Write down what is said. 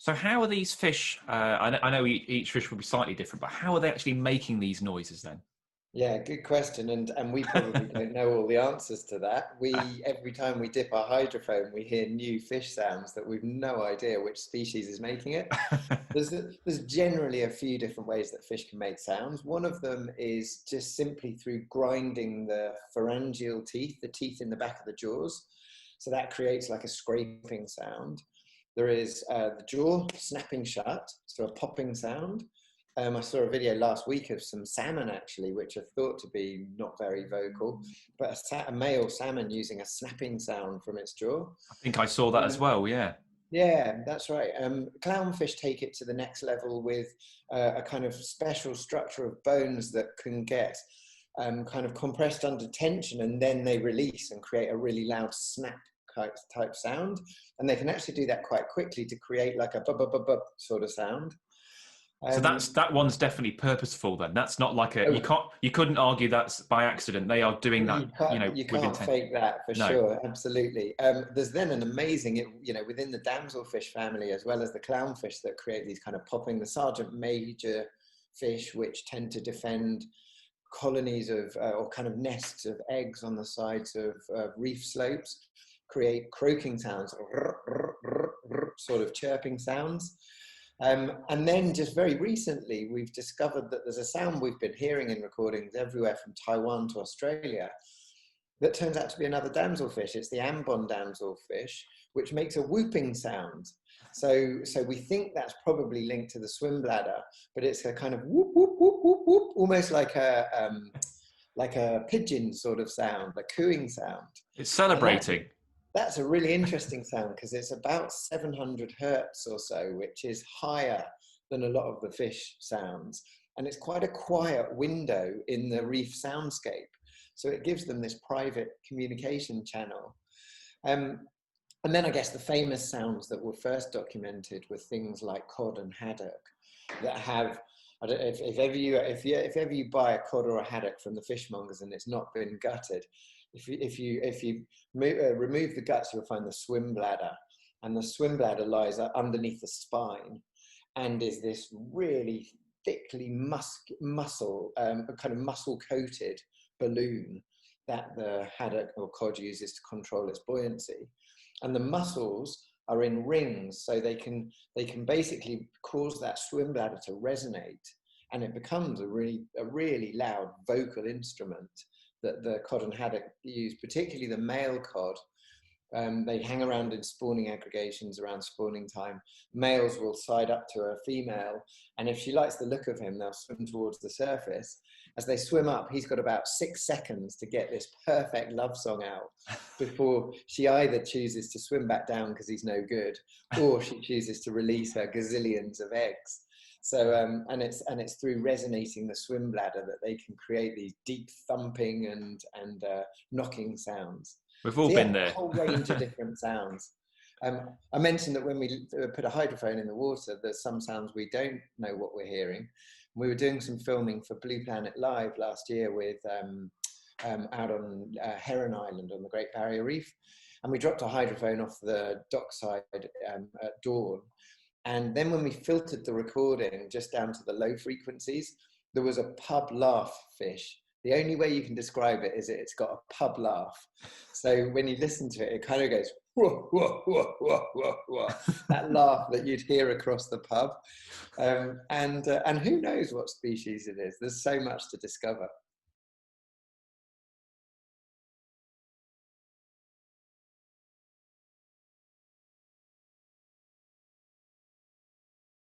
So how are these fish, I know each fish will be slightly different, but how are they actually making these noises then? Yeah, good question. And we probably don't know all the answers to that. Every time we dip our hydrophone, we hear new fish sounds that we've no idea which species is making it. There's generally a few different ways that fish can make sounds. One of them is just simply through grinding the pharyngeal teeth, the teeth in the back of the jaws. So that creates like a scraping sound. There is the jaw snapping shut, so a popping sound. I saw a video last week of some salmon actually, which are thought to be not very vocal, but a male salmon using a snapping sound from its jaw. I think I saw that as well, yeah. Yeah, that's right. Clownfish take it to the next level with a kind of special structure of bones that can get kind of compressed under tension, and then they release and create a really loud snap type sound. And they can actually do that quite quickly to create like a bub sort of sound. So that one's definitely purposeful then. That's not like a Oh, you couldn't argue that's by accident. They are doing that, you with can't intent. fake that for No. sure. Absolutely. There's then an amazing, within the damselfish family, as well as the clownfish that create these kind of popping, the sergeant major fish, which tend to defend colonies of, or kind of nests of eggs on the sides of reef slopes, create croaking sounds, sort of chirping sounds. And then just very recently, we've discovered that there's a sound we've been hearing in recordings everywhere from Taiwan to Australia that turns out to be another damselfish. It's the Ambon damselfish, which makes a whooping sound. So we think that's probably linked to the swim bladder, but it's a kind of whoop, whoop, whoop, whoop, whoop, almost like a pigeon sort of sound, a cooing sound. It's And celebrating. that's a really interesting sound because it's about 700 hertz or so, which is higher than a lot of the fish sounds. And it's quite a quiet window in the reef soundscape. So it gives them this private communication channel. And then I guess the famous sounds that were first documented were things like cod and haddock that have, I don't know if ever you buy a cod or a haddock from the fishmongers and it's not been gutted, if you remove the guts, you'll find the swim bladder, and the swim bladder lies underneath the spine, and is this really thickly kind of muscle coated balloon that the haddock or cod uses to control its buoyancy, and the muscles are in rings, so they can basically cause that swim bladder to resonate, and it becomes a really loud vocal instrument that the cod and haddock use, particularly the male cod. They hang around in spawning aggregations around spawning time. Males will side up to a female, and if she likes the look of him, they'll swim towards the surface. As they swim up, he's got about 6 seconds to get this perfect love song out before she either chooses to swim back down because he's no good, or she chooses to release her gazillions of eggs. So, and it's through resonating the swim bladder that they can create these deep thumping and knocking sounds. We've all So yeah, been a there. whole range of different sounds. I mentioned that when we put a hydrophone in the water, there's some sounds we don't know what we're hearing. We were doing some filming for Blue Planet Live last year with out on Heron Island on the Great Barrier Reef, and we dropped a hydrophone off the dockside at dawn. And then when we filtered the recording just down to the low frequencies, there was a pub laugh fish. The only way you can describe it is it's got a pub laugh. So when you listen to it, it kind of goes, whoa, whoa, whoa, whoa, whoa, whoa. That laugh that you'd hear across the pub. And who knows what species it is? There's so much to discover.